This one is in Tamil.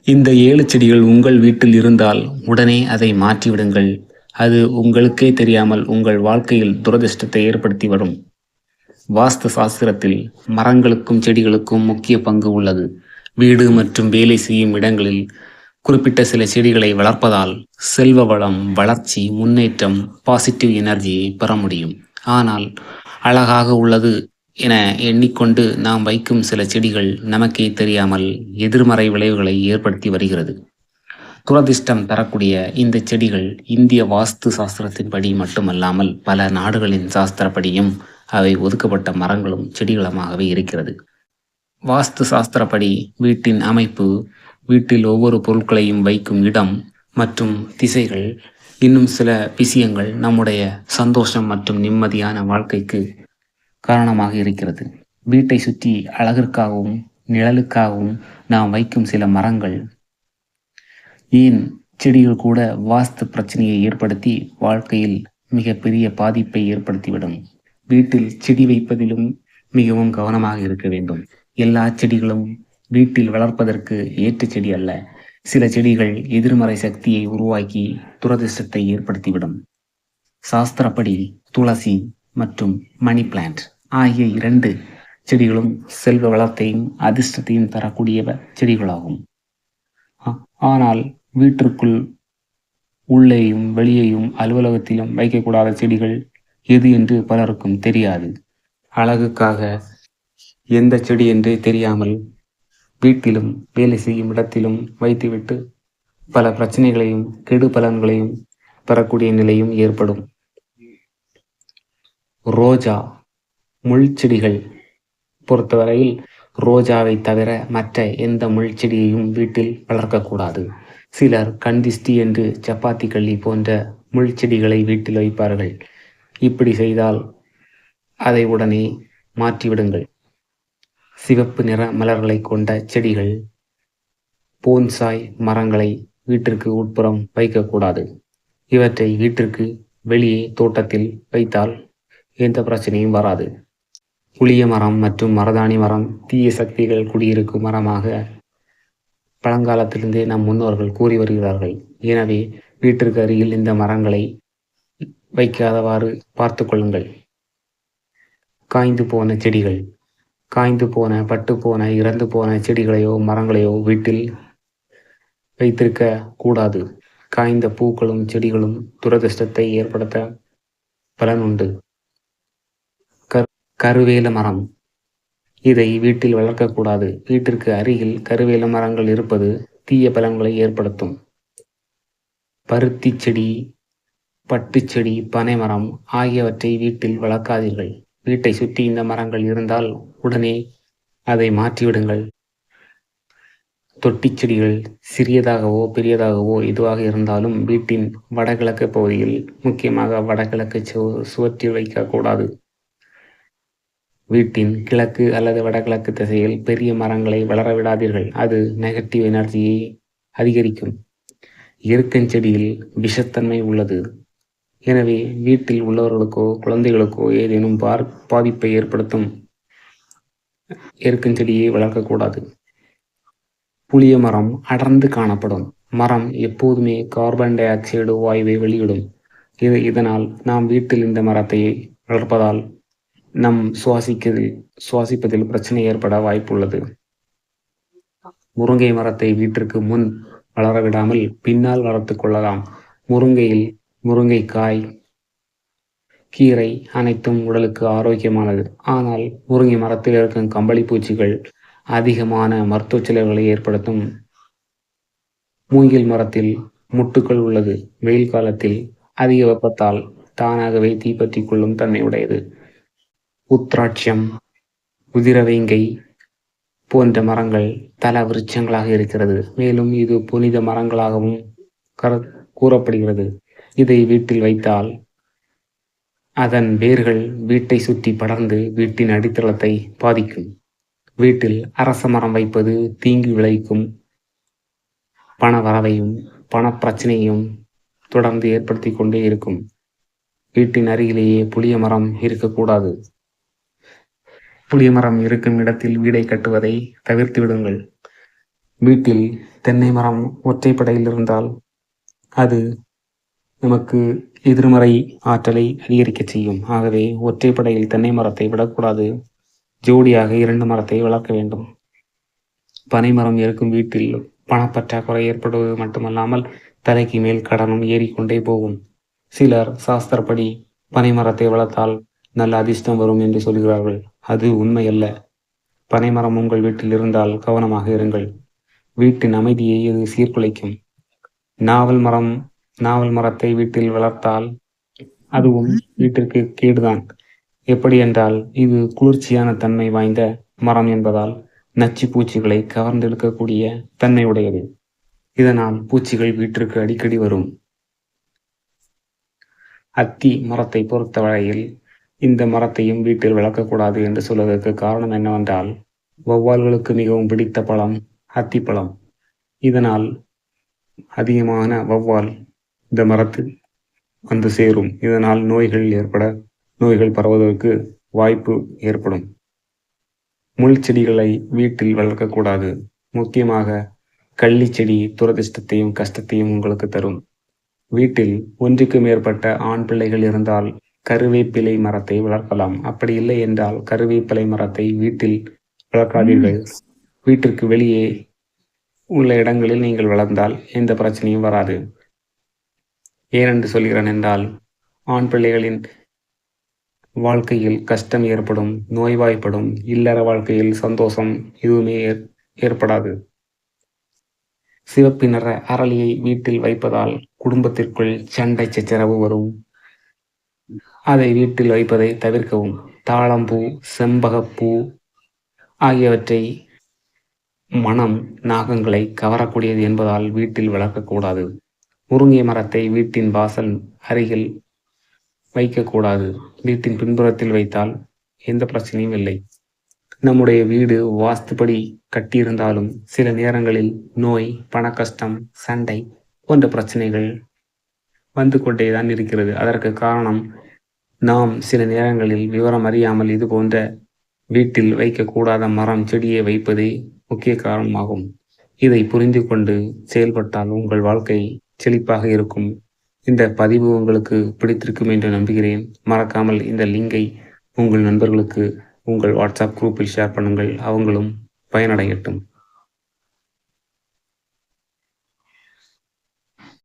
இந்த 7 செடிகள் உங்கள் வீட்டில் இருந்தால் உடனே அதை மாற்றிவிடுங்கள். அது உங்களுக்கே தெரியாமல் உங்கள் வாழ்க்கையில் துரதிர்ஷ்டத்தை ஏற்படுத்தி வரும். வாஸ்து சாஸ்திரத்தில் மரங்களுக்கும் செடிகளுக்கும் முக்கிய பங்கு உள்ளது. வீடு மற்றும் வேலை செய்யும் இடங்களில் குறிப்பிட்ட சில செடிகளை வளர்ப்பதால் செல்வ வளம், வளர்ச்சி, முன்னேற்றம், பாசிட்டிவ் எனர்ஜியை பெற முடியும். ஆனால் அழகாக உள்ளது என எண்ணிக்கொண்டு நாம் வைக்கும் சில செடிகள் நமக்கே தெரியாமல் எதிர்மறை விளைவுகளை ஏற்படுத்தி வருகிறது. துரதிர்ஷ்டம் தரக்கூடிய இந்த செடிகள் இந்திய வாஸ்து சாஸ்திரத்தின்படி மட்டுமல்லாமல் பல நாடுகளின் சாஸ்திரப்படியும் அவை ஒதுக்கப்பட்ட மரங்களும் செடிகளுமாகவே இருக்கிறது. வாஸ்து சாஸ்திரப்படி வீட்டின் அமைப்பு, வீட்டில் ஒவ்வொரு பொருட்களையும் வைக்கும் இடம் மற்றும் திசைகள், இன்னும் சில விஷயங்கள் நம்முடைய சந்தோஷம் மற்றும் நிம்மதியான வாழ்க்கைக்கு காரணமாக இருக்கிறது. வீட்டை சுற்றி அழகிற்காகவும் நிழலுக்காகவும் நாம் வைக்கும் சில மரங்கள், ஏன் செடிகள் கூட வாஸ்து பிரச்சனையை ஏற்படுத்தி வாழ்க்கையில் மிகப்பெரிய பாதிப்பை ஏற்படுத்திவிடும். வீட்டில் செடி வைப்பதிலும் மிகவும் கவனமாக இருக்க வேண்டும். எல்லா செடிகளும் வீட்டில் வளர்ப்பதற்கு ஏற்ற செடி அல்ல. சில செடிகள் எதிர்மறை சக்தியை உருவாக்கி துரதிர்ஷ்டத்தை ஏற்படுத்திவிடும். சாஸ்திரப்படி துளசி மற்றும் மணி பிளான்ட் ஆகிய 2 செடிகளும் செல்வ வளத்தையும் அதிர்ஷ்டத்தையும் தரக்கூடிய செடிகளாகும். ஆனால் வீட்டிற்குள் உள்ளேயும் வெளியேயும் அலுவலகத்திலும் வைக்கக்கூடாத செடிகள் எது என்று பலருக்கும் தெரியாது. அழகுக்காக எந்த செடி என்றே தெரியாமல் வீட்டிலும் வேலை செய்யும் இடத்திலும் வைத்துவிட்டு பல பிரச்சனைகளையும் கெடு பலன்களையும் பெறக்கூடிய நிலையும் ஏற்படும். ரோஜா, முள் செடிகள் பொறுத்தவரையில் ரோஜாவை தவிர மற்ற எந்த முள் செடியையும் வீட்டில் வளர்க்கக்கூடாது. சிலர் கண்திஷ்டி என்று சப்பாத்தி கள்ளி போன்ற முள் செடிகளை வீட்டில் வைப்பார்கள். இப்படி செய்தால் அதை உடனே மாற்றிவிடுங்கள். சிவப்பு நிற மலர்களை கொண்ட செடிகள், போன்சாய் மரங்களை வீட்டிற்கு உட்புறம் வைக்கக்கூடாது. இவற்றை வீட்டிற்கு வெளியே தோட்டத்தில் வைத்தால் எந்த பிரச்சனையும் வராது. புளிய மரம் மற்றும் மருதாணி மரம் தீய சக்திகள் குடியிருக்கும் மரமாக பழங்காலத்திலிருந்தே நம் முன்னோர்கள் கூறி வருகிறார்கள். எனவே வீட்டிற்கு அருகில் இந்த மரங்களை வைக்காதவாறு பார்த்து கொள்ளுங்கள். காய்ந்து போன செடிகள், காய்ந்து போன, பட்டு போன, இறந்து போன செடிகளையோ மரங்களையோ வீட்டில் வைத்திருக்க கூடாது. காய்ந்த பூக்களும் செடிகளும் துரதிர்ஷ்டத்தை ஏற்படுத்த பலன் உண்டு. கருவேல மரம், இதை வீட்டில் வளர்க்கக்கூடாது. வீட்டிற்கு அருகில் கருவேல மரங்கள் இருப்பது தீய பலன்களை ஏற்படுத்தும். பருத்தி செடி, பட்டுச்செடி, பனைமரம் ஆகியவற்றை வீட்டில் வளர்க்காதீர்கள். வீட்டை சுற்றி இந்த மரங்கள் இருந்தால் உடனே அதை மாற்றிவிடுங்கள். தொட்டி செடிகள் சிறியதாகவோ பெரியதாகவோ எதுவாக இருந்தாலும் வீட்டின் வடகிழக்கு பகுதியில், முக்கியமாக வடகிழக்கு சுவற்றில் வைக்கக்கூடாது. வீட்டின் கிழக்கு அல்லது வடகிழக்கு திசையில் பெரிய மரங்களை வளர விடாதீர்கள். அது நெகட்டிவ் எனர்ஜியை அதிகரிக்கும். எருக்கஞ்செடியில் விஷத்தன்மை உள்ளது. எனவே வீட்டில் உள்ளவர்களுக்கோ குழந்தைகளுக்கோ ஏதேனும் பாதிப்பை ஏற்படுத்தும் எருக்கஞ்செடியை வளர்க்கக்கூடாது. புளிய மரம் அடர்ந்து காணப்படும். மரம் எப்போதுமே கார்பன் டை ஆக்சைடு வாயுவை வெளியிடும். இதனால் நாம் வீட்டில் இந்த மரத்தை வளர்ப்பதால் நம் சுவாசிப்பதில் பிரச்சனை ஏற்பட வாய்ப்புள்ளது. முருங்கை மரத்தை வீட்டிற்கு முன் வளரவிடாமல் பின்னால் வளர்த்து கொள்ளலாம். முருங்கையில் முருங்கைக்காய், கீரை அனைத்தும் உடலுக்கு ஆரோக்கியமானது. ஆனால் முருங்கை மரத்தில் இருக்கும் கம்பளி பூச்சிகள் அதிகமான மருத்துவ செலவுகளை ஏற்படுத்தும். மூங்கில் மரத்தில் முட்டுக்கள் உள்ளது. வெயில் காலத்தில் அதிக வெப்பத்தால் தானாகவே தீப்பற்றி கொள்ளும் தன்மை உடையது. உத்ராட்சம், உதிரவேங்கை போன்ற மரங்கள் தல விருட்சங்களாக இருக்கிறது. மேலும் இது புனித மரங்களாகவும் கூறப்படுகிறது. இதை வீட்டில் வைத்தால் அதன் வேர்கள் வீட்டை சுற்றி படர்ந்து வீட்டின் அடித்தளத்தை பாதிக்கும். வீட்டில் அரச மரம் வைப்பது தீங்கு விளைவிக்கும். பண வரவையும் பணப்பிரச்சனையும் தொடர்ந்து ஏற்படுத்தி கொண்டே இருக்கும். வீட்டின் அருகிலேயே புளிய மரம் இருக்கக்கூடாது. புளிய மரம் இருக்கும் இடத்தில் வீடை கட்டுவதை தவிர்த்து விடுங்கள். வீட்டில் தென்னை மரம் ஒற்றைப்படையில் இருந்தால் அது நமக்கு எதிர்மறை ஆற்றலை அதிகரிக்க செய்யும். ஆகவே ஒற்றைப்படையில் தென்னை மரத்தை விடக்கூடாது. ஜோடியாக 2 மரத்தை வளர்க்க வேண்டும். பனைமரம் இருக்கும் வீட்டில் பணப்பற்றாக்குறை ஏற்படுவது மட்டுமல்லாமல் தலைக்கு மேல் கடனும் ஏறிக்கொண்டே போகும். சிலர் சாஸ்திரப்படி பனைமரத்தை வளர்த்தால் நல்ல அதிர்ஷ்டம் வரும் என்று சொல்கிறார்கள். அது உண்மையல்ல. பனைமரம் உங்கள் வீட்டில் இருந்தால் கவனமாக இருங்கள். வீட்டின் அமைதியை இது சீர்குலைக்கும். நாவல் மரத்தை வீட்டில் வளர்த்தால் அதுவும் வீட்டிற்கு கேடுதான். எப்படி என்றால் இது குளிர்ச்சியான தன்மை வாய்ந்த மரம் என்பதால் நச்சு பூச்சிகளை கவர்ந்தெடுக்கக்கூடிய தன்மை உடையது. இதனால் பூச்சிகள் வீட்டிற்கு அடிக்கடி வரும். அத்தி மரத்தை பொறுத்த வரையில் இந்த மரத்தையும் வீட்டில் வளர்க்கக்கூடாது என்று சொல்வதற்கு காரணம் என்னவென்றால், வௌவால்களுக்கு மிகவும் பிடித்த பழம் அத்திப்பழம். இதனால் அதிகமான வௌவால் இந்த மரத்தில் வந்து சேரும். இதனால் நோய்கள் பரவுவதற்கு வாய்ப்பு ஏற்படும். முள் செடிகளை வீட்டில் வளர்க்கக்கூடாது. முக்கியமாக கள்ளி செடி துரதிர்ஷ்டத்தையும் கஷ்டத்தையும் உங்களுக்கு தரும். வீட்டில் ஒன்றுக்கு மேற்பட்ட ஆண் பிள்ளைகள் இருந்தால் கருவேப்பிலை மரத்தை வளர்க்கலாம். அப்படி இல்லை என்றால் கருவேப்பிலை மரத்தை வீட்டில் வளர்க்காதீர்கள். வீட்டிற்கு வெளியே உள்ள இடங்களில் நீங்கள் வளர்ந்தால் எந்த பிரச்சனையும் வராது. ஏனென்று சொல்கிறேன் என்றால், ஆண் பிள்ளைகளின் வாழ்க்கையில் கஷ்டம் ஏற்படும், நோய்வாய்ப்படும். இல்லற வாழ்க்கையில் சந்தோஷம் எதுவுமே ஏற்படாது. சிவப்பு நிற அரளியை வீட்டில் வைப்பதால் குடும்பத்திற்குள் சண்டை சச்சரவு வரும். அதை வீட்டில் வைப்பதை தவிர்க்கவும். தாழம்பூ, செம்பகப்பூ ஆகியவற்றை மனம் நாகங்களை கவரக்கூடியது என்பதால் வீட்டில் வளர்க்கக்கூடாது. முருங்கை மரத்தை வீட்டின் வாசல் அருகில் வைக்கக்கூடாது. வீட்டின் பின்புறத்தில் வைத்தால் எந்த பிரச்சனையும் இல்லை. நம்முடைய வீடு வாஸ்துப்படி கட்டியிருந்தாலும் சில நேரங்களில் நோய், பணக்கஷ்டம், சண்டை போன்ற பிரச்சனைகள் வந்து கொண்டேதான் இருக்கிறது. அதற்கு காரணம் நாம் சில நேரங்களில் விவரம் அறியாமல் இது போன்ற வீட்டில் வைக்கக்கூடாத மரம், செடியை வைப்பதே முக்கிய காரணமாகும். இதை புரிந்து கொண்டு செயல்பட்டால் உங்கள் வாழ்க்கை செழிப்பாக இருக்கும். இந்த பதிவு உங்களுக்கு பிடித்திருக்கும் என்று நம்புகிறேன். மறக்காமல் இந்த லிங்கை உங்கள் நண்பர்களுக்கு உங்கள் வாட்ஸ்அப் குரூப்பில் ஷேர் பண்ணுங்கள். அவங்களும் பயனடையட்டும்.